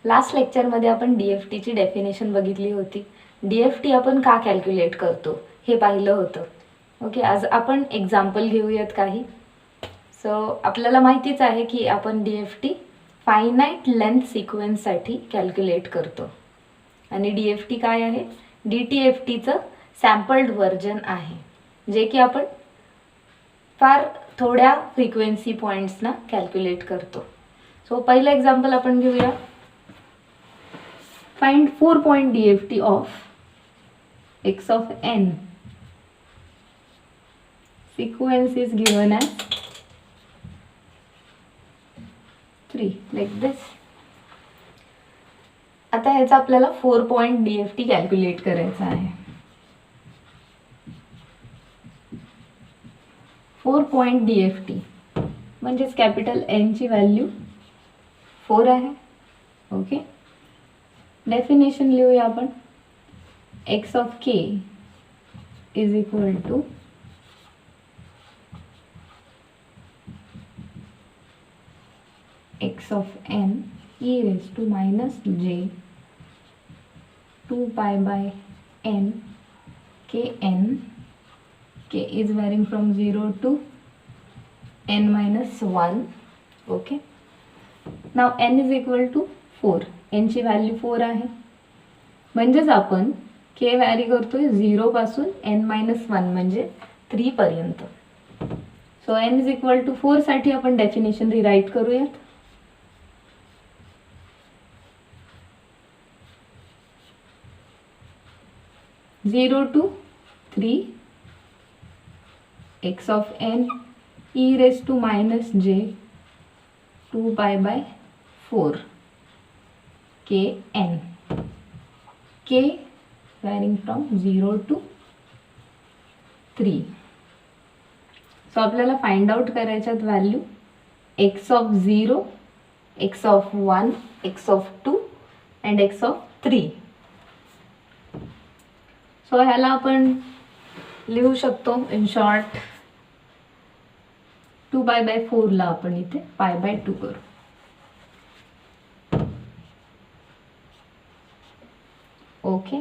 Last लेक्चरमध्ये आपण DFTची definition बघितली होती. DFT आपण का कॅल्क्युलेट करतो हे पाहिलं होतं. ओके, आज आपण एक्झाम्पल घेऊयात काही. सो आपल्याला माहितीच आहे की आपण DFT फायनाईट लेंथ सिक्वेन्ससाठी कॅल्क्युलेट करतो. आणि DFT काय आहे? DTFTचं सॅम्पल्ड व्हर्जन आहे, जे की आपण फार थोड्या फ्रिक्वेन्सी पॉईंट्सना कॅल्क्युलेट करतो. सो पहिलं एक्झाम्पल आपण घेऊया. Find 4-point DFT of x of n. Sequence is given as 3 like this. आता ह्याचा आपल्याला 4-point DFT कॅल्क्युलेट करायचा आहे. 4-point DFT म्हणजेच कॅपिटल N ची व्हॅल्यू 4 आहे. ओके, डेफिनेशन लिहूया आपण. x of k is equal to x of n e raised to minus j 2 pi by n kn. K is varying from 0 to n minus 1. Okay, now n is equal to 4. n ची value 4 आहे. म्हणजेच आपण k vary करतोय 0 पासून n-1 म्हणजे 3 पर्यंत. So n is equal to 4 साठी आपण डेफिनेशन रिराईट करूयात. Zero to 3 x of n e raised to minus j 2 pi by 4 kn. k varying from 0 to 3. So आपल्याला फाइंड आउट करायच्यात value x of 0, x of 1, x of 2 and x of 3. So ह्याला आपण लिहू शकतो in short 2 pi by 4 ला आपण इथे pi by 2 करू. Okay,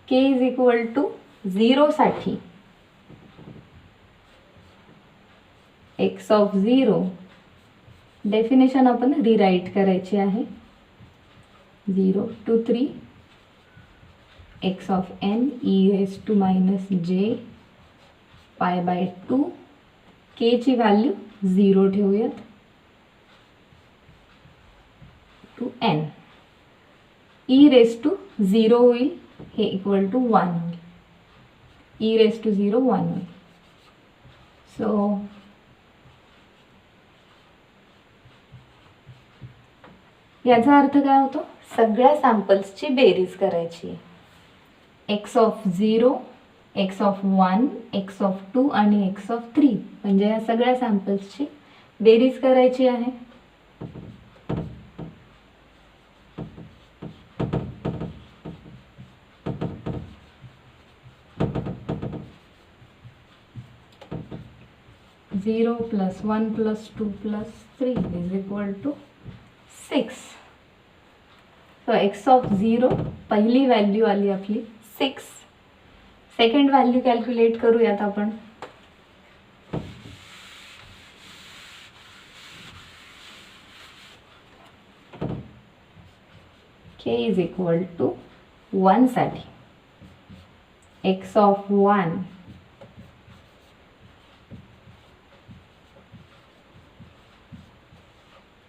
k is equal to 0 साठी x of 0 डेफिनेशन आपण रिराईट करायची आहे. 0 to 3 x of n e raised to minus j pi by 2. k ची व्हॅल्यू 0 ठेवूयात to n. e raised to 0 होईल, हे इक्वल टू 1 होईल. e raised to 0 1 होईल. सो याचा अर्थ काय होतो? सगळ्या सॅम्पल्सची बेरीज करायची. x of 0, x of 1, x of 2 आणि x of 3 म्हणजे या सगळ्या सॅम्पल्सची बेरीज करायची आहे. Zero plus 1 plus 2 plus 3 is equal to 6. So x of 0 पहिली व्हॅल्यू आली आपली 6. सेकंड व्हॅल्यू कॅल्क्युलेट करूयात आपण. k इज इक्वल टू 1 साठी x of 1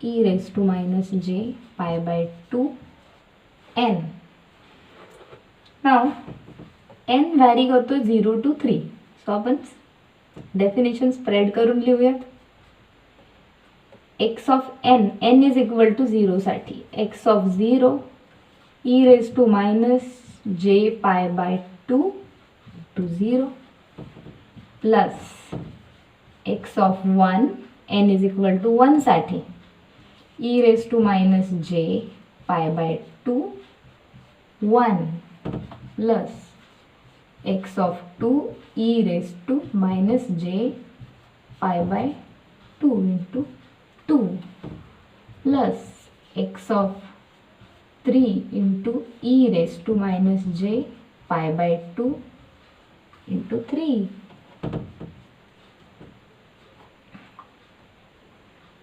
e raised to minus j pi by 2 n. Now n vary करतो 0 to 3. So आपण definition spread करून लिहूयात. x of n, n is equal to 0 साठी x of 0 e raised to minus j pi by 2 to 0 plus x of 1, n is equal to 1 साठी e raised to minus j pi by 2 1 plus x of 2 e raised to minus j pi by 2 into 2. Plus x of 3 into e raise to minus j pi by 2 into 3.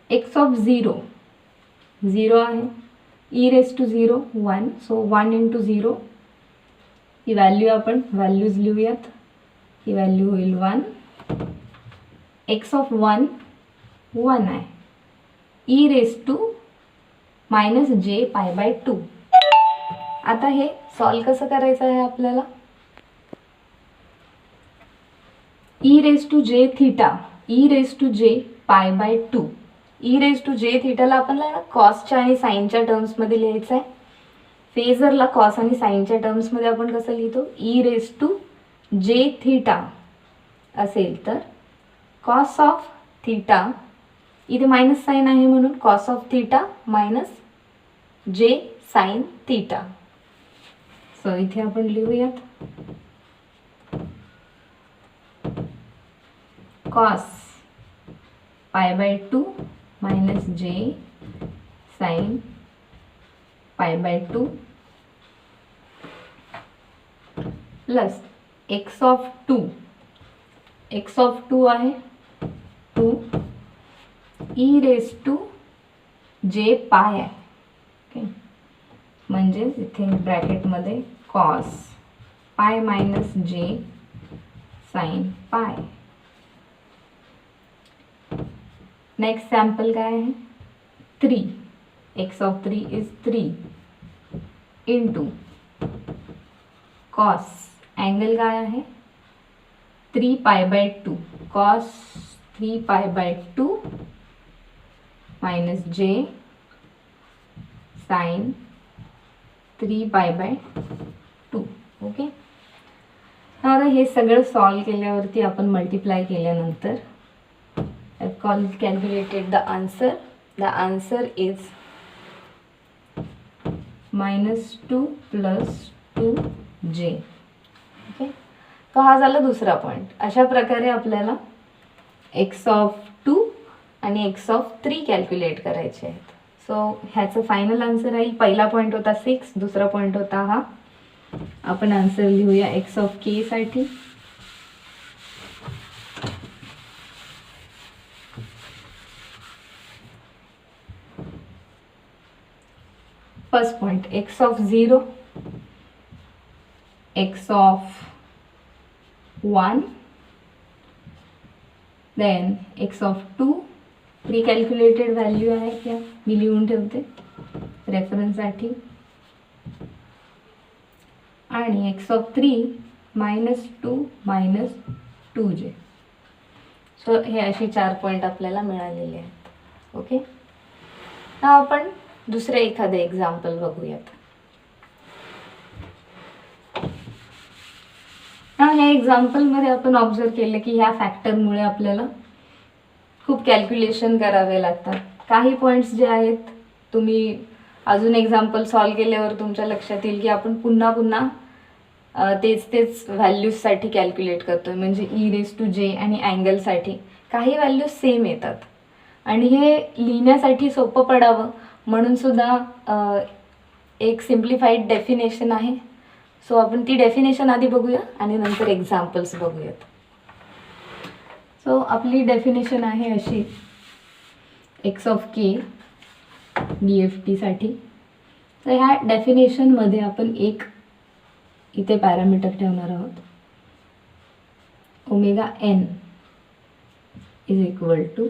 X of 0 आहे, e raise to 0 1, so 1 into 0. ही value आपण values लिहूयात. ही value होईल 1. X of 1 आहे, e raise to minus j pi by 2. आता हे solve कसं करायचं आहे आपल्याला. E raise to j theta, E raise to जे pi by 2. E raise to जे थीटाला आपल्याला कॉसच्या आणि साईनच्या टर्म्समध्ये लिहायचं आहे. फेजरला कॉस आणि साईनच्या टर्म्समध्ये आपण कसं लिहितो, e raise to j theta असेल तर कॉस ऑफ थीटा, इथे मायनस साईन आहे म्हणून cos of theta minus j sine theta. So इथे आपण लिहूयात cos pi by 2 minus j sine pi by 2 plus x of 2. X of 2 आहे 2 E raise to जे पाय आहे. ओके, म्हणजे इथे ब्रॅकेटमध्ये cos pi minus j sine पाय. नेक्स्ट सॅम्पल काय आहे 3. X of 3 is 3 into cos, angle काय आहे 3 पाय बाय 2, कॉस 3 पाय बाय 2 मायनस जे साइन 3 पाय बाय 2. ओके, आता हे सगळं सॉल्व केल्यावरती आपण मल्टिप्लाय केल्यानंतर I've calculated the answer. The answer is -2 plus 2j. Okay, तो हा झाला दुसरा पॉईंट. अशा प्रकारे आपल्याला एक्स ऑफ 2 आणि एक्स ऑफ 3 कॅल्क्युलेट करायचे आहेत. सो ह्याचं फायनल आन्सर राहील. पहिला पॉईंट होता 6, दुसरा पॉईंट होता हा. आपण आन्सर लिहूया एक्स ऑफ के साठी. First point x of 0, x of 1, then x of 2. Precalculated value आहे क्या, मी लिहून ठेवते रेफरन्ससाठी. आणि एक्स ऑफ 3 -2 -2j. सो हे असे 4 पॉईंट आपल्याला मिळालेले आहेत. ओके, आता आपण दुसरे एखादे एक्झाम्पल बघूयात. ह्या एक्झाम्पलमध्ये आपण ऑब्झर्व केलं की ह्या फॅक्टरमुळे आपल्याला खूप कॅल्क्युलेशन करावे लागतात. काही पॉईंट्स जे आहेत तुम्ही अजून एक्झाम्पल सॉल्व केल्यावर तुमच्या लक्षात येईल की आपण पुन्हा पुन्हा तेच व्हॅल्यूजसाठी कॅल्क्युलेट करतोय. म्हणजे ई रेस टू जे आणि अँगलसाठी काही व्हॅल्यूज सेम येतात आणि हे लिहिण्यासाठी सोपं पडावं म्हणून सुद्धा एक सिम्प्लिफाईड डेफिनेशन आहे. सो आपण ती डेफिनेशन आधी बघूया आणि नंतर एक्झाम्पल्स बघूयात. सो आपली डेफिनेशन आहे अशी एक्स ऑफ के DFT साठी. तर ह्या डेफिनेशनमध्ये आपण एक इथे पॅरामीटर ठेवणार आहोत, omega n is equal to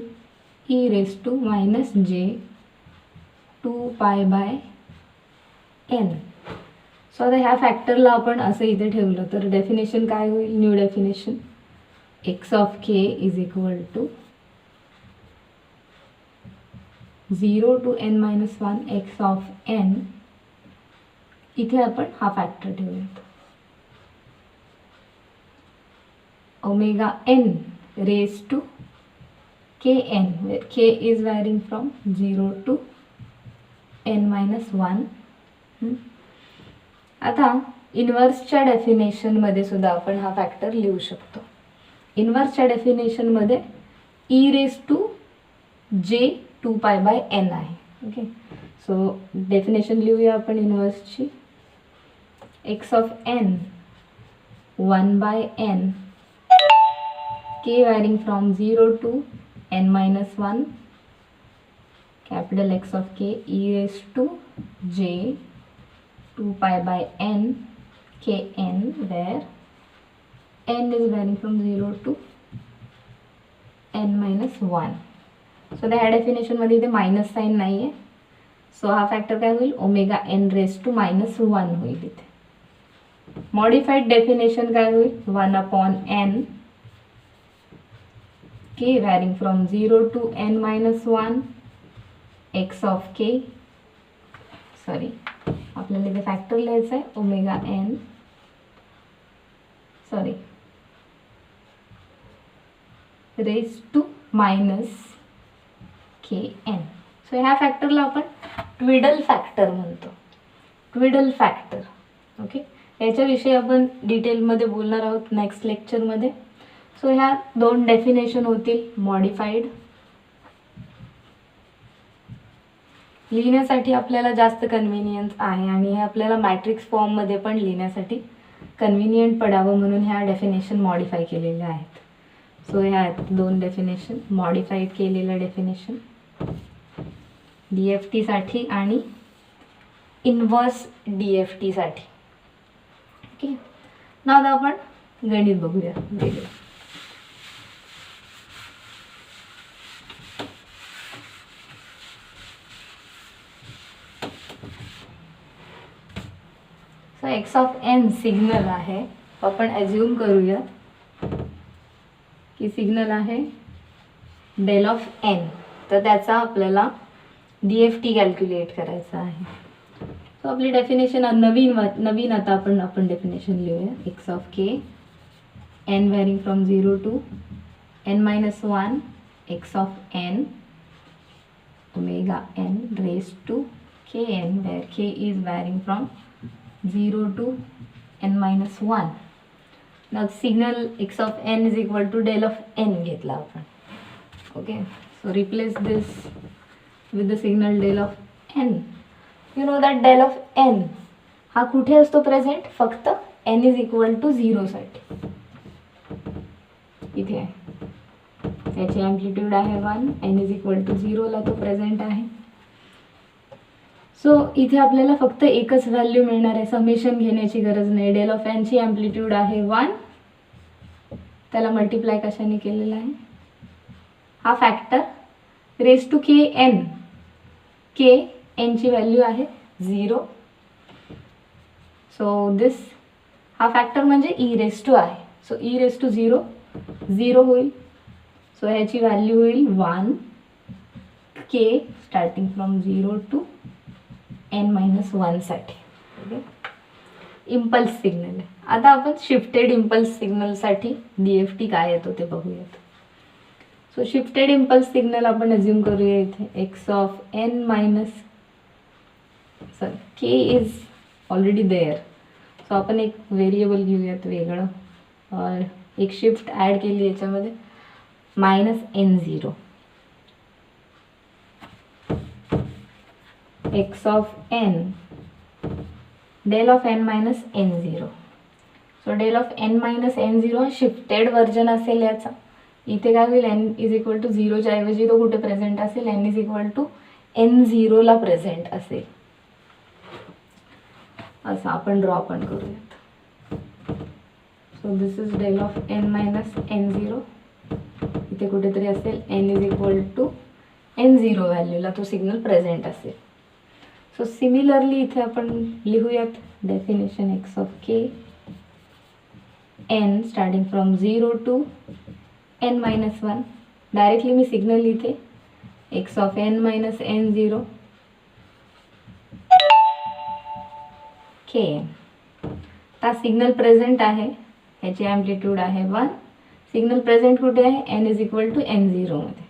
e raise to minus j 2 pi by n. So आता ह्या फॅक्टरला आपण असं इथे ठेवलं तर डेफिनेशन काय होईल, new definition x of K is equal to 0 to n-1 x of n. इथे आपण हा फॅक्टर ठेवूयात, omega n raise to kn, where k is varying from 0 to n-1. आता इन्व्हर्सच्या डेफिनेशनमध्ये सुद्धा आपण हा फॅक्टर लिहू शकतो. इन्व्हर्सच्या डेफिनेशनमध्ये E raise to J 2 pi by n आहे. ओके. सो डेफिनेशन लिहूया आपण इन्व्हर्सची. X of N 1/n k varying from 0 to n minus 1 capital X of k e raised to j 2 pi by n kn, where n is varying from 0 to n minus 1. So ह्या डेफिनेशनमध्ये इथे minus sine नाही आहे. So हा factor काय होईल, omega n raise to -1 होईल इथे. Modified definition काय होईल, 1/n k varying from 0 to n minus 1 x of k, sorry आपल्याला इथे फॅक्टर लिहायचं आहे, omega n sorry raise to -kn. So ह्या फॅक्टरला आपण ट्विडल फॅक्टर म्हणतो. Twiddle factor. ओके. याच्याविषयी आपण डिटेलमध्ये बोलणार आहोत नेक्स्ट लेक्चरमध्ये. सो ह्या 2 डेफिनेशन होतील मॉडिफाईड. लिहिण्यासाठी आपल्याला जास्त कन्व्हिनियन्स आहे आणि हे आपल्याला मॅट्रिक्स फॉर्ममध्ये पण लिहिण्यासाठी कन्व्हिनियंट पडावं म्हणून ह्या डेफिनेशन मॉडिफाय केलेल्या आहेत. सो ह्या आहेत 2 डेफिनेशन मॉडिफाईड केलेलं डेफिनेशन DFT साठी आणि इन्व्हर्स DFT साठी. ओके. नाव आता आपण गणित बघूया वेगळं. So x of n signal आहे. आपण ॲज्युम करूया की सिग्नल आहे डेल ऑफ एन. तर त्याचा आपल्याला DFT कॅल्क्युलेट करायचा आहे. सो आपली डेफिनेशन नवीन आता आपण डेफिनेशन लिहूया. X of K n varying from 0 to n minus 1 x of n omega n raise to kn, where k is varying from 0 to n minus 1. Now signal x of n is equal to del of n घेतला आपण. Okay. So replace this with the signal del of n. You know that del of n हा कुठे असतो present, फक्त n is equal to 0 साठी इथे आहे. त्याची ॲम्प्लिट्यूड आहे 1, n is equal to 0 ला तो प्रेझेंट आहे. सो इथे आपल्याला फक्त एकच व्हॅल्यू मिळणार आहे, समेशन घेण्याची गरज नाही. डेल ऑफ एन ची ॲम्प्लिट्यूड आहे 1, त्याला मल्टिप्लाय कशाने केलेला आहे, हा factor raise to k n. K n ची व्हॅल्यू आहे 0. सो दिस हा फॅक्टर म्हणजे ई रेस टू आहे. सो ई रेस टू 0 होईल. सो ह्याची व्हॅल्यू होईल 1 k starting from 0 to n minus 1 साठी. ओके. इम्पल्स सिग्नल आहे. आता आपण शिफ्टेड इम्पल्स सिग्नलसाठी DFT काय येतो ते बघूयात. सो शिफ्टेड इम्पल्स सिग्नल आपण अज्युम करूया इथे x of n minus sorry k is already there. So आपण एक व्हेरिएबल घेऊयात वेगळं और एक शिफ्ट ॲड केली याच्यामध्ये -n0 x of n del of n minus n0. So del of n minus n0 हा शिफ्टेड व्हर्जन असेल याचा. इथे काय होईल, n इज इक्वल टू 0च्या ऐवजी तो कुठे प्रेझेंट असेल, n is equal to n0 ला प्रेझेंट असेल. असं आपण ड्रॉ पण करूयात. So this is del of n minus n0. इथे कुठेतरी असेल n is equal to n0 व्हॅल्यूला तो सिग्नल प्रेझेंट असेल. सो सिमिलरली इथे आपण लिहूयात definition x of K N starting from 0 to n minus 1. Directly मी सिग्नल लिहिते X of n minus n0 K N. हा सिग्नल प्रेझेंट आहे, ह्याची ॲम्प्लिट्यूड आहे 1. सिग्नल प्रेझेंट कुठे आहे, n is equal to n0 मध्ये.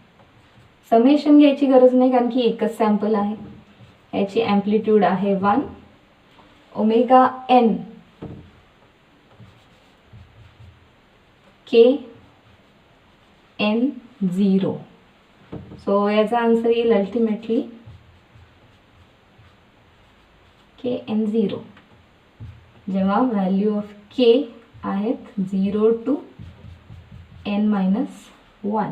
समेशन घ्यायची गरज नाही कारण की एकच सॅम्पल आहे. याची ॲम्प्लिट्यूड आहे 1 ओमेगा एन के n0. सो याचा आन्सर येईल अल्टिमेटली के एन 0, जेव्हा व्हॅल्यू ऑफ के आहेत 0 to n-1.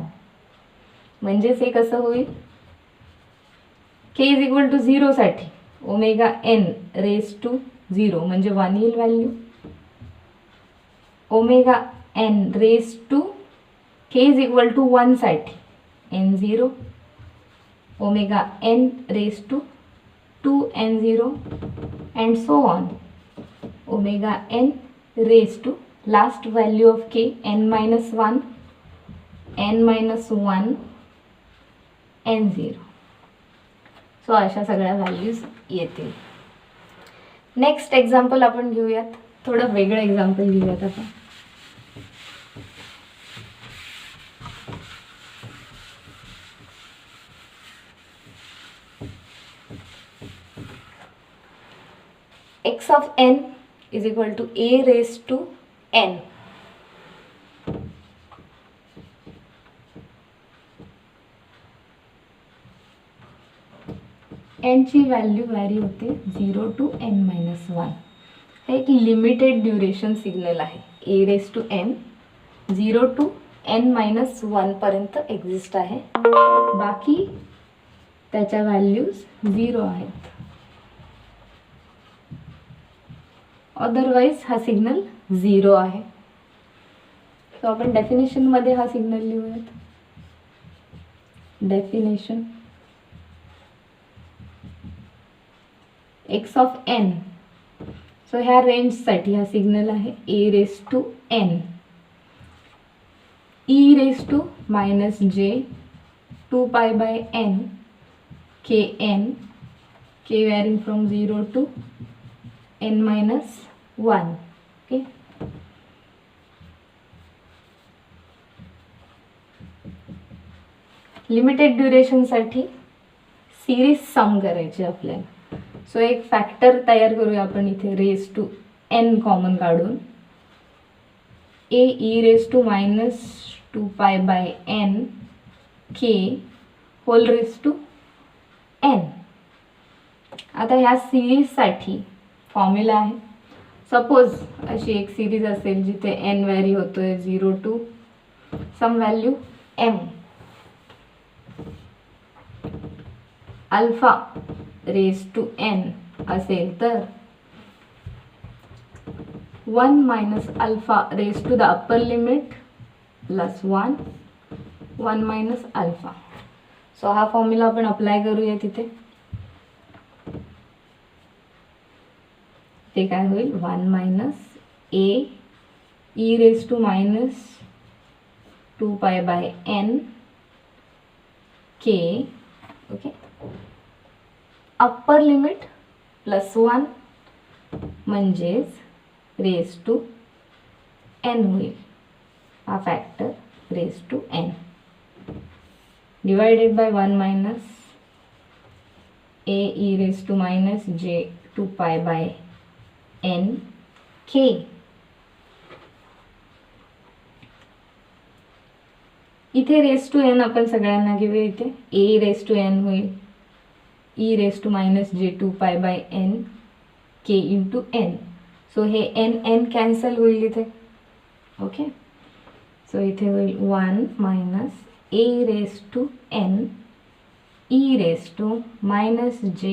म्हणजेच हे कसं होईल, के इज इक्वल टू 0 साठी ओमेगा एन रेज टू 0 म्हणजे 1 येईल value. Omega n raise to k is equal to 1 साठी n0, omega n raise to 2n0 and so on. Omega n raise to last value of k n-1, n-1, n0. So अशा सगळ्या values येतील. Next example आपण घेऊयात, थोडं वेगळं example घेऊयात आता. x of n is equal to a raised to n. n ची व्हॅल्यू व्हॅरी होते 0 to n-1. हे एक लिमिटेड ड्युरेशन सिग्नल आहे. a raised to n 0 to n-1 पर्यंत एक्झिस्ट आहे. बाकी त्याच्या व्हॅल्यूज 0 आहेत. अदरवाइज हा सिग्नल 0 आहे. सो आपण डेफिनेशनमध्ये हा सिग्नल लिहूयात. Definition x of n. So ह्या रेंजसाठी हा सिग्नल आहे a raised to n, e raised to -j 2 pi by n kn, k varying from 0 to n-1. Okay. Limited ड्युरेशनसाठी सिरीज सम करायची आपल्याला. सो एक फॅक्टर तयार करूया आपण इथे रेज टू n कॉमन काढून. a e raise to -2 pi by n k whole raise to n. आता ह्या सिरीजसाठी फॉर्म्युला आहे. सपोज अशी एक सिरीज असेल जिथे n व्हॅरी होतोय 0 to some value m. Alpha raise to n असेल तर 1 minus alpha raise to the upper limit plus 1 minus alpha. So हा फॉर्म्युला आपण अप्लाय करूया तिथे. ते काय होईल 1 minus a e raise to -2 pi by n k. Okay. Upper limit plus 1 म्हणजेच रेज टू n होईल. हा factor raise to n divided by 1 minus a e raise to -j 2 pi by n k. इथे raise to n आपण सगळ्यांना घेऊया. इथे a raise to n होईल e raise to -j 2 pi by n k into n. So हे n cancel होईल इथे. Okay. So इथे होईल 1 minus a raise to n e raise to -j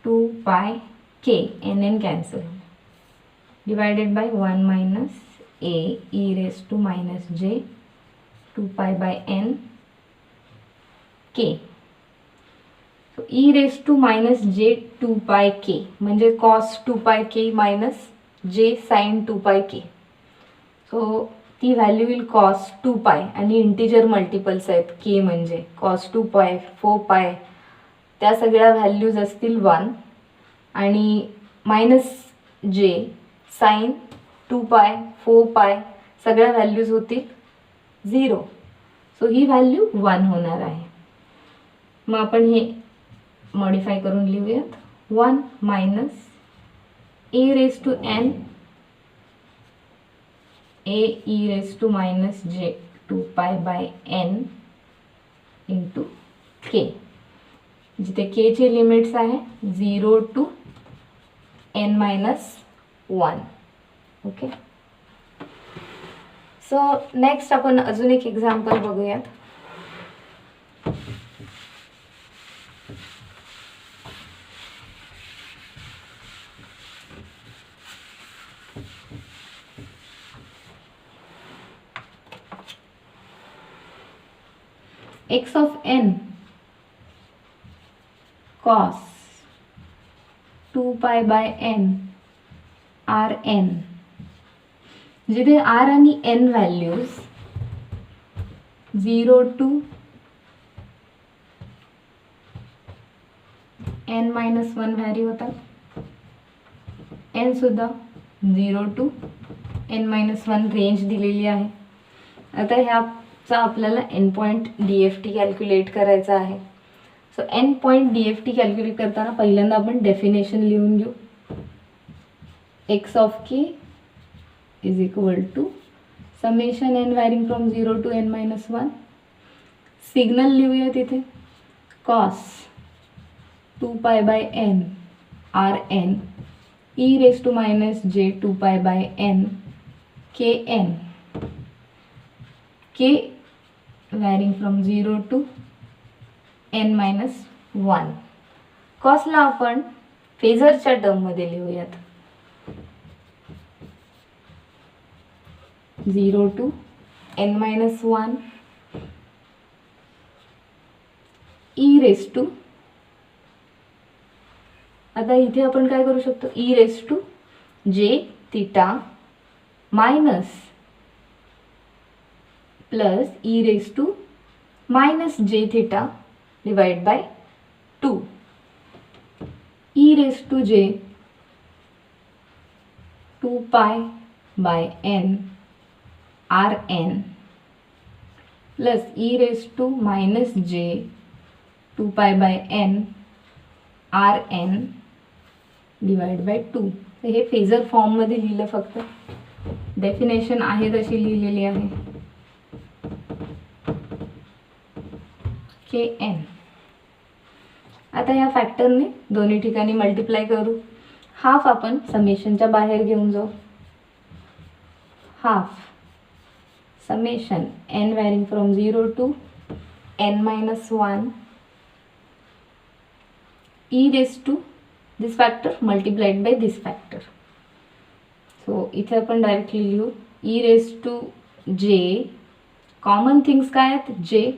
2 pi k n cancel divided by 1 minus a e raise to -j 2 pi by n k. So e raise to -j 2 pi k म्हणजे cos 2 pi k minus j sin 2 pi k. So ती value येईल cos 2 pi आणि integer multiples आहेत k म्हणजे cos 2 pi 4 pi त्या सगळ्या values असतील 1 आणि minus j sin 2 pi 4 pi सगळ्या व्हॅल्यूज होतील 0. सो ही व्हॅल्यू 1 होणार आहे. मग आपण हे मॉडिफाय करून लिहूयात. 1 minus a raise to n a e raise to -j 2 pi by n into k, जिथे k चे लिमिट्स आहे 0 to n-1. Okay. So next आपण अजून एक एक्झाम्पल बघूयात. x of n cos 2 pi by n r n, जिथे r आणि n values 0 to n-1 vary होतात. n सुद्धा 0 to n-1 रेंज दिलेली आहे. आता ह्याचा आपल्याला N point D F T calculate करायचा आहे. So N point D F T calculate करताना पहिल्यांदा आपण डेफिनेशन लिहून घेऊ. X of K is equal to summation N varying from 0 to n-1. Signal लिहूया तिथे cos 2 pi by n r n e raised to minus j 2 pi by n k n, k varying from 0 to n-1. कॉसला आपण फेजरच्या टर्ममध्ये लिहूयात. 0 to n-1 e raised to, आता इथे आपण काय करू शकतो, e raised to j theta minus plus e raised to minus j theta divided by 2. e raised to j 2 pi by n r n plus e raised to minus j 2 pi by n r n divided by 2. हे phasor फॉर्ममध्ये लिहिलं, फक्त definition आहे तशी लिहिलेली आहे. के N. आता या फॅक्टरने दोन्ही ठिकाणी मल्टिप्लाय करू. हाफ आपण समेशनच्या बाहेर घेऊन जाऊ. Half summation N varying from 0 to n-1 e raised to this factor multiplied by this factor. So इथे आपण डायरेक्टली लिहू e raised to j, common things काय आहेत, j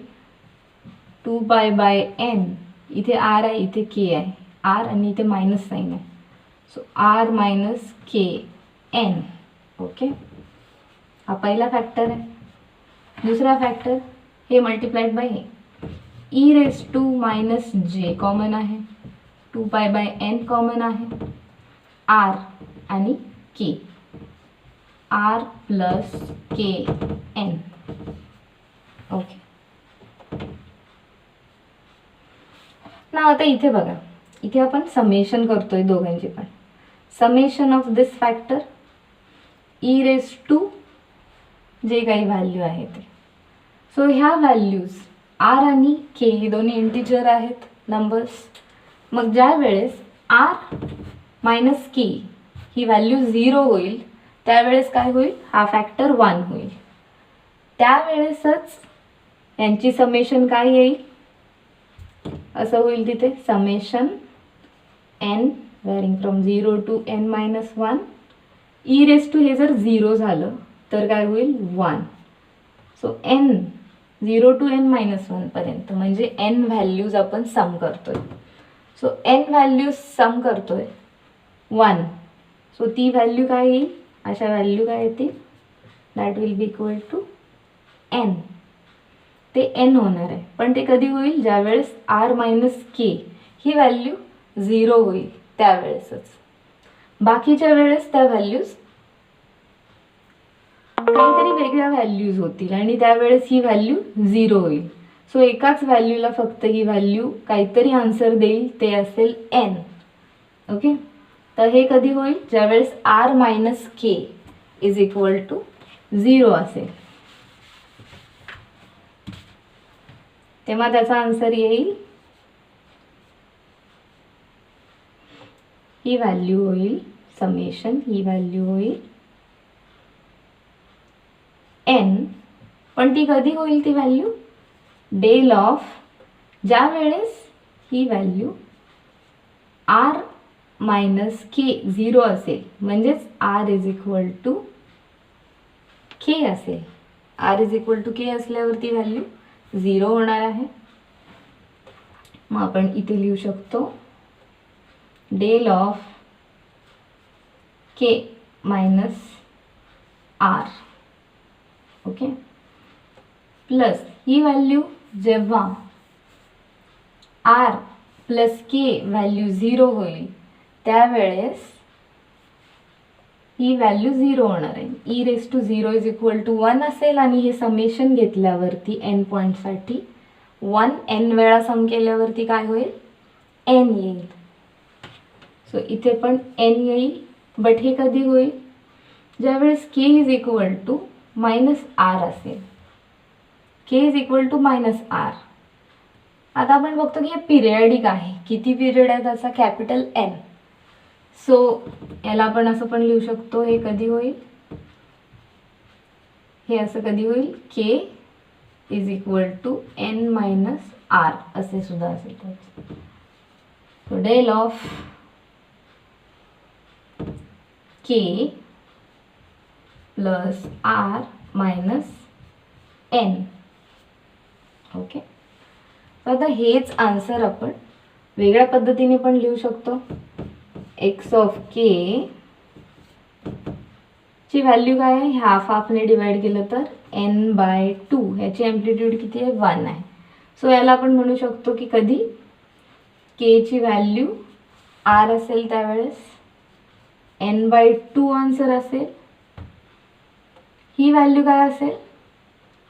2 pi by n, इथे r आहे, इथे k आहे, r आणि इथे मायनस साइन आहे. So r minus k n. Okay. हा पहिला फॅक्टर आहे. दुसरा फॅक्टर हे मल्टिप्लाइड बाय हे e raised to minus j common आहे, 2 pi by n कॉमन आहे, r आणि k, r plus k n. Okay. ना आता इथे बघा, इथे आपण समेशन करतोय दोघांची पण. Summation of this factor e raised to जे काही व्हॅल्यू आहे ते. सो ह्या व्हॅल्यूज r आणि k हे दोन्ही इंटिजर आहेत, नंबर्स. मग ज्या वेळेस r मायनस k ही व्हॅल्यू 0 होईल त्यावेळेस काय होईल, हा फॅक्टर 1 होईल. त्यावेळेसच यांची समेशन काय येईल, असं होईल तिथे summation n varying from 0 to n-1 e raised to हे जर 0 झालं तर काय होईल 1. सो n 0 to n-1 पर्यंत म्हणजे n व्हॅल्यूज आपण सम करतोय. सो n व्हॅल्यूज सम करतोय 1. सो ती व्हॅल्यू काय येईल, अशा व्हॅल्यू काय येतील, that will be equal to n. ते n होणार आहे, पण ते कधी होईल, ज्यावेळेस r मायनस k ही व्हॅल्यू 0 होईल त्यावेळेसच. बाकीच्या वेळेस त्या व्हॅल्यूज काहीतरी वेगळ्या व्हॅल्यूज होतील आणि त्यावेळेस ही व्हॅल्यू 0 होईल. सो एकाच व्हॅल्यूला फक्त ही व्हॅल्यू काहीतरी आन्सर देईल, ते असेल n. ओके. तर हे कधी होईल, ज्यावेळेस r minus k is equal to 0 असेल, तेव्हा त्याचा आन्सर येईल ही व्हॅल्यू होईल समेशन, ही व्हॅल्यू होईल n, पण ती कधी होईल ती व्हॅल्यू? डेल ऑफ ज्या वेळेस ही व्हॅल्यू r मायनस k 0 असेल, म्हणजेच r is equal to k असेल. r is equal to k असल्यावरती व्हॅल्यू 0 होणार आहे. मग आपण इथे लिहू शकतो del of k minus r. Okay, plus ही व्हॅल्यू जेव्हा r प्लस k व्हॅल्यू 0 होईल त्यावेळेस ही व्हॅल्यू 0 होणार आहे. e raise to 0 is equal to 1 असेल आणि हे समेशन घेतल्यावरती n पॉईंटसाठी 1 n वेळा सम केल्यावरती काय होईल? n येईल. सो इथे पण n येईल, बट हे कधी होईल? ज्यावेळेस k is equal to minus r असेल. k is equal to minus r. आता आपण बघतो की हे पिरियडिक आहे. किती पिरियड आहे त्याचा? Capital N. सो याला आपण असं पण लिहू शकतो, हे कधी होईल? हे असं कधी होईल? k is equal to n minus r असे सुद्धा असेल त्याचं. So del of k plus r minus n. Okay, आता हेच आन्सर आपण वेगळ्या पद्धतीने पण लिहू शकतो. x ऑफ k ची व्हॅल्यू काय आहे? हाफने डिवाइड केलं तर n/2. ह्याची ॲम्प्लिट्यूड किती आहे? 1 आहे. सो याला आपण म्हणू शकतो की कधी k ची व्हॅल्यू r असेल त्यावेळेस n/2 आन्सर असेल. ही व्हॅल्यू काय असेल?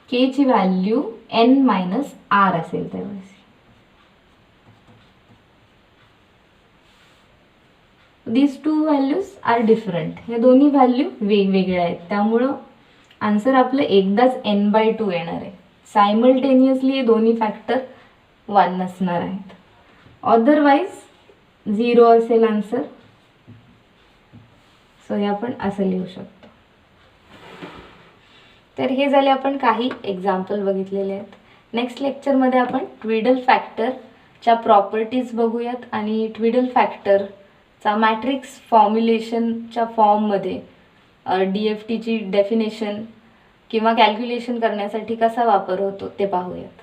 k ची व्हॅल्यू n मायनस r असेल त्यावेळेस. These two values are different. हे दोन्ही व्हॅल्यू वेगवेगळ्या आहेत, त्यामुळं आन्सर आपलं एकदाच n/2 येणार आहे. सायमल्टेनियसली हे दोन्ही फॅक्टर 1 नसणार आहेत. अदरवाईज 0 असेल आन्सर. सो हे आपण असं लिहू शकतो. तर हे झाले आपण काही एक्झाम्पल बघितलेले आहेत. नेक्स्ट लेक्चरमध्ये आपण ट्विडल फॅक्टरच्या प्रॉपर्टीज बघूयात आणि ट्विडल फॅक्टरचा मॅट्रिक्स फॉर्म्युलेशनच्या फॉर्ममध्ये DFTची डेफिनेशन किंवा कॅल्क्युलेशन करण्यासाठी कसा वापर होतो ते पाहूयात.